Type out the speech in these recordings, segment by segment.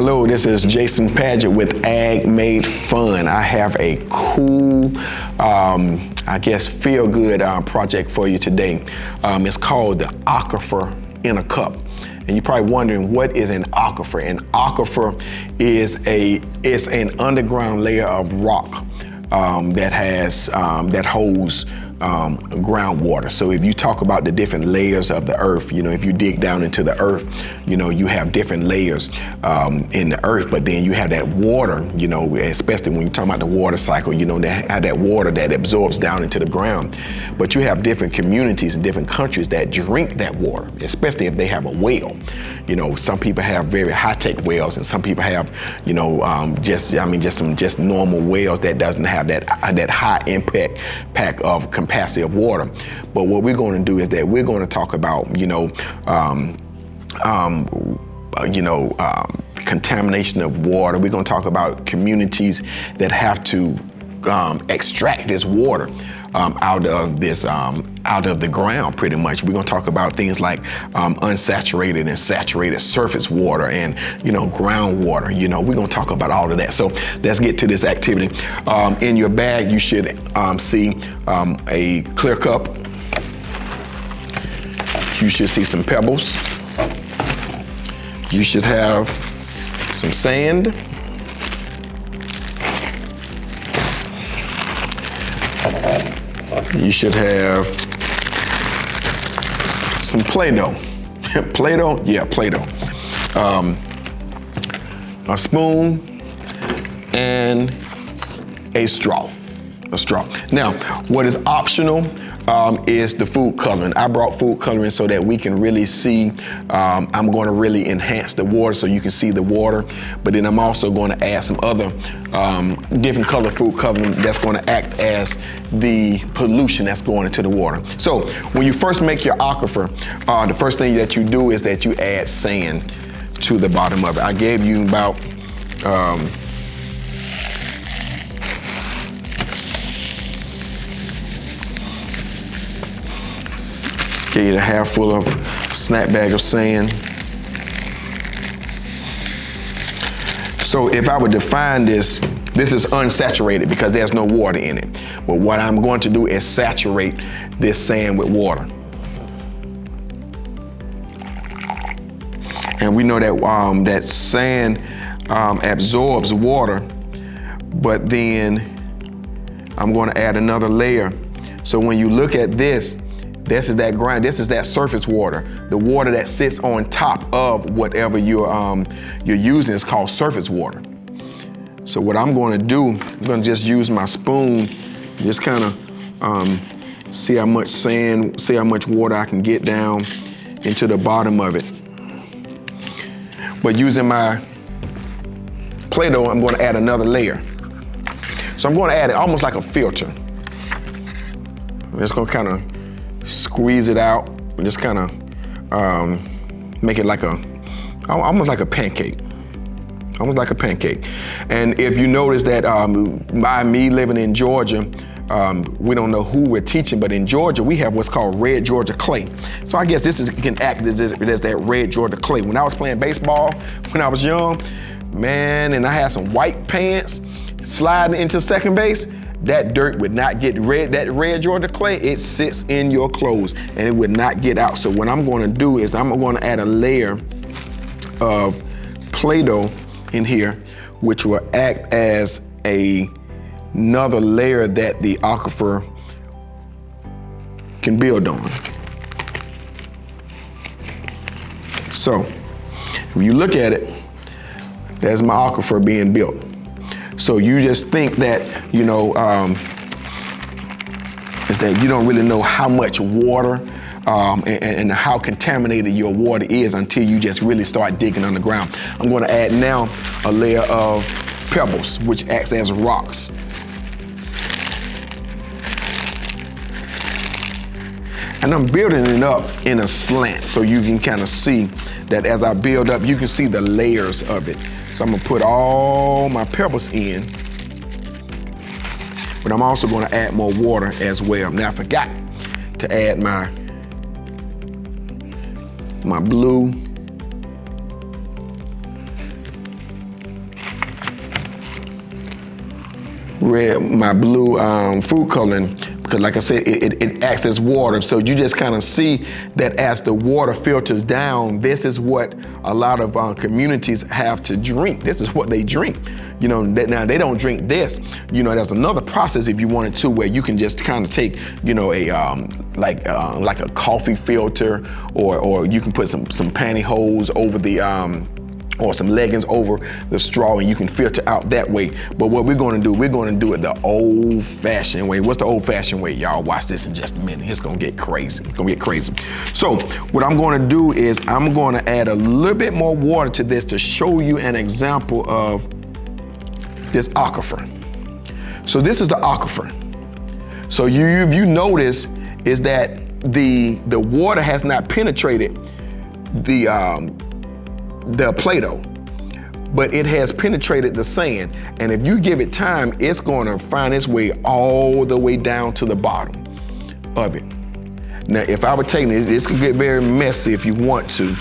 Hello, this is Jason Padgett with Ag Made Fun. I have a cool, I guess, feel-good project for you today. It's called the Aquifer in a Cup. And you're probably wondering, what is an aquifer? An aquifer is an underground layer of rock that holds groundwater. So if you talk about the different layers of the earth, if you dig down into the earth, you have different layers in the earth, but then you have that water, especially when you talk about the water cycle, that have that water that absorbs down into the ground. But you have different communities and different countries that drink that water, especially if they have a well. Some people have very high-tech wells, and some people have, just normal wells that doesn't have that high impact of capacity of water. But what we're going to do is that we're going to talk about, contamination of water. We're going to talk about communities that have to extract this water out of the ground, pretty much. We're going to talk about things like unsaturated and saturated surface water and groundwater. We're going to talk about all of that. So let's get to this activity. In your bag, you should see a clear cup. You should see some pebbles. You should have some sand. You should have some Playdough. Playdough? Yeah, Playdough. A spoon and a straw. Now, what is optional is the food coloring. I brought food coloring so that we can really see. I'm going to really enhance the water so you can see the water, but then I'm also going to add some other different color food coloring that's going to act as the pollution that's going into the water. So when you first make your aquifer, the first thing that you do is that you add sand to the bottom of it. I gave you about get you a half full of snack bag of sand. So if I would define this is unsaturated because there's no water in it. But what I'm going to do is saturate this sand with water. And we know that that sand absorbs water, but then I'm going to add another layer. So when you look at this is that ground, this is that surface water. The water that sits on top of whatever you're using is called surface water. So what I'm going to do, I'm going to just use my spoon, just kind of see how much sand, see how much water I can get down into the bottom of it. But using my Play-Doh, I'm going to add another layer. So I'm going to add it almost like a filter. I'm just going to kind of squeeze it out and just kind of make it like almost like a pancake. Almost like a pancake. And if you notice that by me living in Georgia, we don't know who we're teaching, but in Georgia, we have what's called red Georgia clay. So I guess this can act as that red Georgia clay. When I was playing baseball, when I was young, man, and I had some white pants sliding into second base, that dirt would not get red. That red Georgia clay, it sits in your clothes and it would not get out. So what I'm going to do is I'm going to add a layer of Play-Doh in here, which will act as another layer that the aquifer can build on. So if you look at it, there's my aquifer being built. So you just think that, is that you don't really know how much water and how contaminated your water is until you just really start digging underground. I'm going to add now a layer of pebbles, which acts as rocks. And I'm building it up in a slant so you can kind of see that as I build up, you can see the layers of it. So I'm gonna put all my pebbles in, but I'm also gonna add more water as well. Now I forgot to add my blue my blue food coloring, because like I said, it acts as water. So you just kind of see that as the water filters down, this is what a lot of communities have to drink. This is what they drink. You know, now they don't drink this. You know, there's another process if you wanted to, where you can just kind of take, you know, a like a coffee filter, or you can put some pantyhose over the or some leggings over the straw, and you can filter out that way. But what we're gonna do, we're gonna do it the old-fashioned way. What's the old-fashioned way? Y'all watch this in just a minute. It's gonna get crazy. It's gonna get crazy. So what I'm gonna do is I'm gonna add a little bit more water to this to show you an example of this aquifer. So this is the aquifer. So you notice is that the water has not penetrated the Play-Doh, but it has penetrated the sand. And if you give it time, it's gonna find its way all the way down to the bottom of it. Now, if I were taking it, this could get very messy if you want to.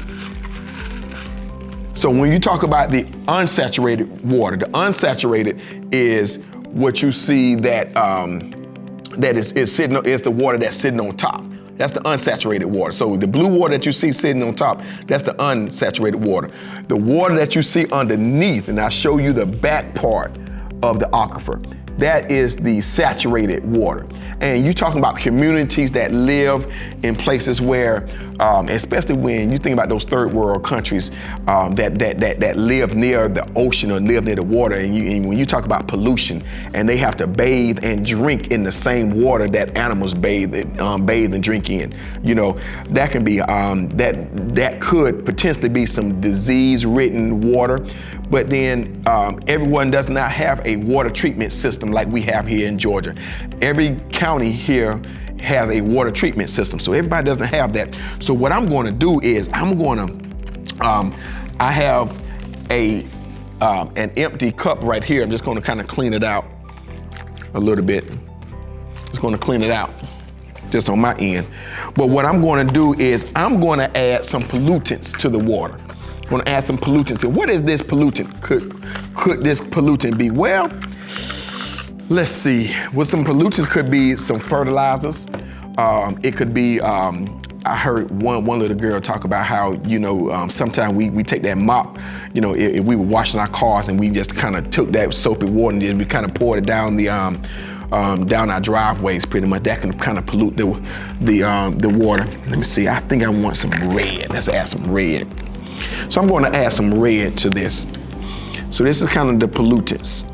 So when you talk about the unsaturated water, the unsaturated is what you see that is the water that's sitting on top. That's the unsaturated water. So the blue water that you see sitting on top, that's the unsaturated water. The water that you see underneath, and I'll show you the back part of the aquifer, that is the saturated water. And you're talking about communities that live in places where, especially when you think about those third world countries that live near the ocean or live near the water, and when you talk about pollution, and they have to bathe and drink in the same water that animals bathe and drink in, you know, that can be that could potentially be some disease-ridden water. But then everyone does not have a water treatment system like we have here in Georgia. Every county here has a water treatment system, so everybody doesn't have that. So what I'm going to do is I have an empty cup right here. I'm just going to kind of clean it out a little bit. Just going to clean it out just on my end. But what I'm going to do is I'm going to add some pollutants to the water. I'm going to add some pollutants. And what is this pollutant? Could this pollutant be? Well, let's see. Well, some pollutants could be some fertilizers. It could be, I heard one little girl talk about how, you know, sometimes we take that mop, you know, if we were washing our cars and we just kind of took that soapy water and we kind of poured it down down our driveways pretty much. That can kind of pollute the water. Let me see, I think I want some red. Let's add some red. So I'm going to add some red to this. So this is kind of the pollutants.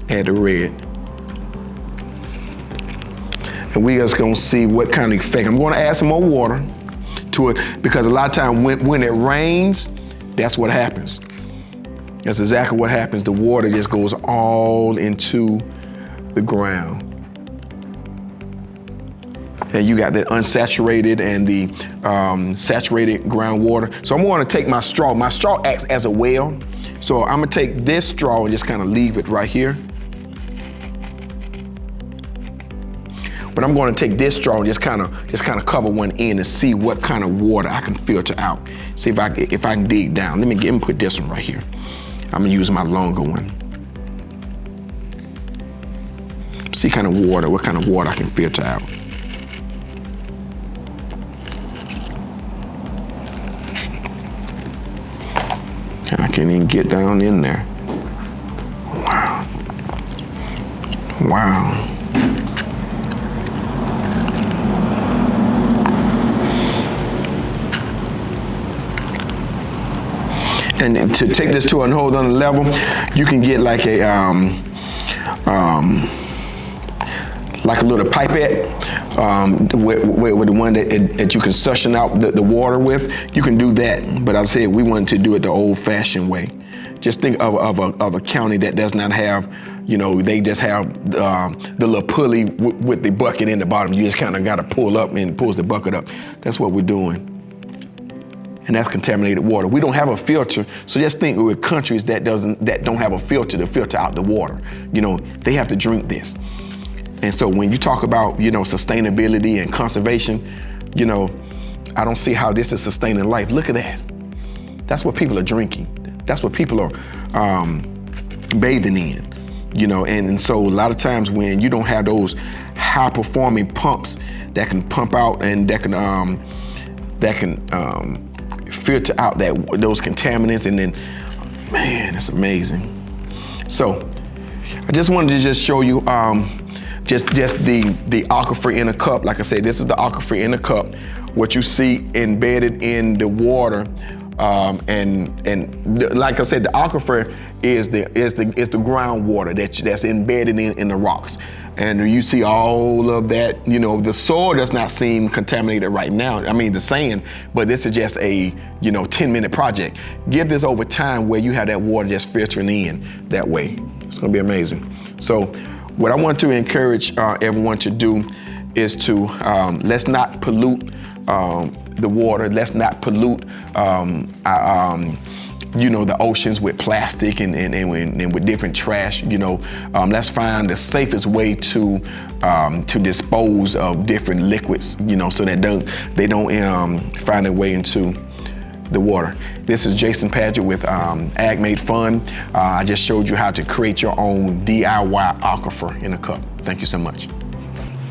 Add the red. And we just gonna see what kind of effect. I'm gonna add some more water to it, because a lot of times when it rains, that's what happens. That's exactly what happens. The water just goes all into the ground. And you got that unsaturated and the saturated groundwater. So I'm gonna take my straw. My straw acts as a well. So I'm gonna take this straw and just kind of leave it right here. But I'm going to take this straw and just kind of cover one end and see what kind of water I can filter out. See if I can dig down. Let me put this one right here. I'm gonna use my longer one. See what kind of water I can filter out. I can't even get down in there. Wow. Wow. And to take this to a whole other level, you can get like a little pipette with the one that you can suction out the water with. You can do that, but I said we wanted to do it the old-fashioned way. Just think of a county that does not have, you know, they just have the little pulley with the bucket in the bottom. You just kind of got to pull up and it pulls the bucket up. That's what we're doing. And that's contaminated water. We don't have a filter, so just think with countries that don't have a filter to filter out the water. You know, they have to drink this. And so when you talk about, you know, sustainability and conservation, you know, I don't see how this is sustaining life. Look at that. That's what people are drinking. That's what people are bathing in. And so a lot of times when you don't have those high performing pumps that can pump out and that can filter out those contaminants, and then, man, it's amazing. So I just wanted to just show you just the aquifer in a cup. Like I said, this is the aquifer in a cup. What you see embedded in the water, and like I said, the aquifer is the groundwater that's embedded in the rocks. And you see all of that, the soil does not seem contaminated right now. I mean, the sand, but this is just a, 10-minute project. Give this over time where you have that water just filtering in that way. It's gonna be amazing. So what I want to encourage everyone to do is to, let's not pollute the water. Let's not pollute the oceans with plastic and with different trash. Let's find the safest way to dispose of different liquids, so that they don't find their way into the water. This is Jason Padgett with Ag Made Fun. I just showed you how to create your own DIY aquifer in a cup. Thank you so much.